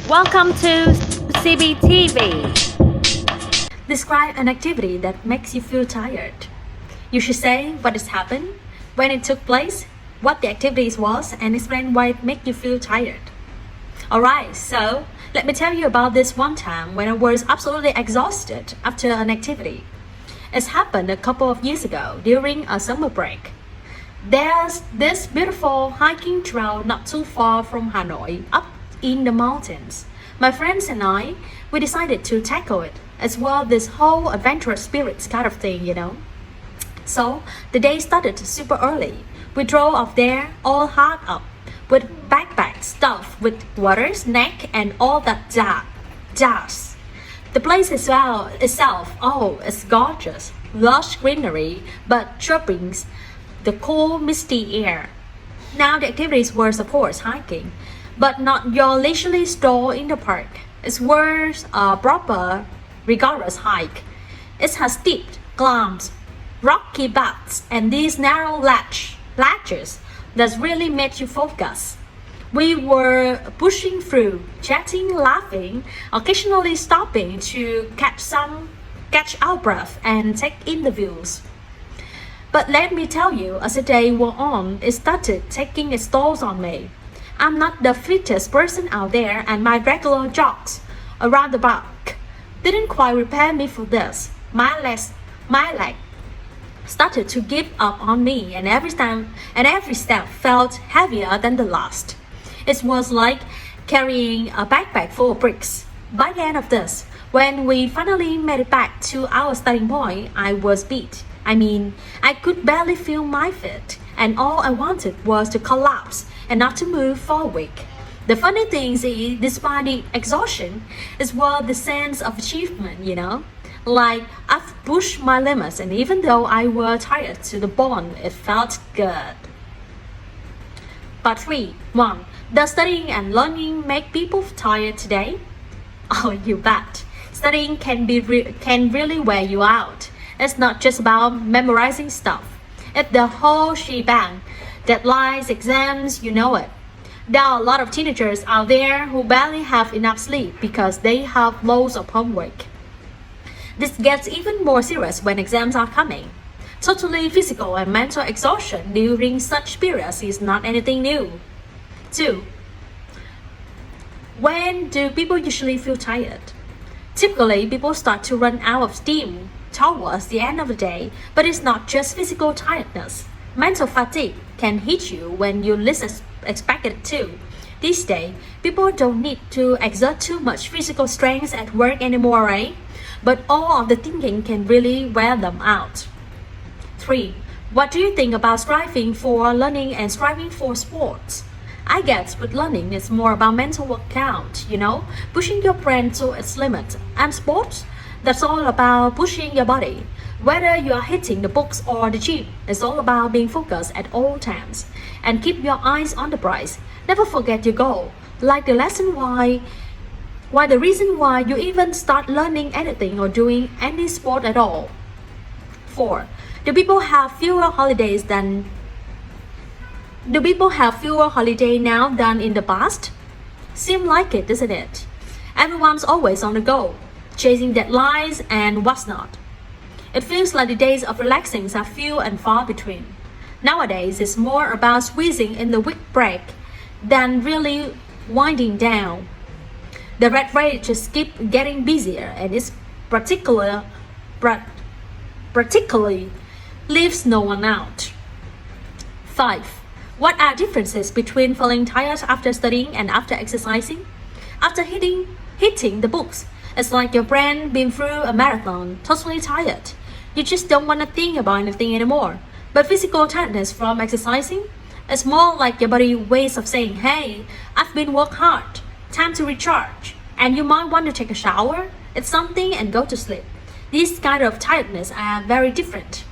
Welcome to CBTV. Describe an activity that makes you feel tired. You should say what has happened, when it took place, what the activity was, and explain why it made you feel tired. Alright, so let me tell you about this one time when I was absolutely exhausted after an activity. It happened a couple of years ago during a summer break. There's this beautiful hiking trail not too far from Hanoi, up in the mountains. My friends and I, we decided to tackle it as well, this whole adventurous spirits kind of thing, you know. So the day started super early. We drove off there all hard up with backpacks stuffed with water, snack, and all that jazz. The place itself, oh, it's gorgeous. Lush greenery, but chirpings, the cool, misty air. Now the activities were, of course, hiking, but not your leisurely stroll in the park. It was a proper, rigorous hike. It has steep climbs, rocky butts, and these narrow ledges that really made you focus. We were pushing through, chatting, laughing, occasionally stopping to catch our breath and take in the views. But let me tell you, as the day wore on, it started taking its toll on me. I'm not the fittest person out there, and my regular jogs around the back didn't quite prepare me for this. My leg started to give up on me, and every step felt heavier than the last. It was like carrying a backpack full of bricks. By the end of this, when we finally made it back to our starting point, I was beat. I could barely feel my feet, and all I wanted was to collapse and not to move for a week. The funny thing is, despite the exhaustion, is the sense of achievement, you know? Like, I've pushed my limits, and even though I were tired to the bone, it felt good. Part 3. 1. Does studying and learning make people tired today? Oh, you bet. Studying can really wear you out. It's not just about memorizing stuff. It's the whole shebang. Deadlines, exams, you know it. There are a lot of teenagers out there who barely have enough sleep because they have loads of homework. This gets even more serious when exams are coming. Totally physical and mental exhaustion during such periods is not anything new. 2. When do people usually feel tired? Typically, people start to run out of steam towards the end of the day, but it's not just physical tiredness. Mental fatigue can hit you when you least expect it to. These days, people don't need to exert too much physical strength at work anymore, right? But all of the thinking can really wear them out. 3. What do you think about striving for learning and striving for sports? I guess with learning, it's more about mental workout, you know, pushing your brain to its limit. And sports? That's all about pushing your body. Whether you are hitting the books or the gym, it's all about being focused at all times. And keep your eyes on the prize. Never forget your goal. Like the reason why you even start learning anything or doing any sport at all. 4. Do people have fewer holidays now than in the past? Seems like it, doesn't it? Everyone's always on the go, chasing deadlines and what's not. It feels like the days of relaxing are few and far between. Nowadays, it's more about squeezing in the week break than really winding down. The rat race just keeps getting busier, and it's particularly leaves no one out. 5. What are differences between feeling tired after studying and after exercising? After hitting the books, it's like your brain been through a marathon, totally tired. You just don't want to think about anything anymore. But physical tiredness from exercising is more like your body's ways of saying, hey, I've been working hard, time to recharge, and you might want to take a shower, eat something, and go to sleep. These kind of tiredness are very different.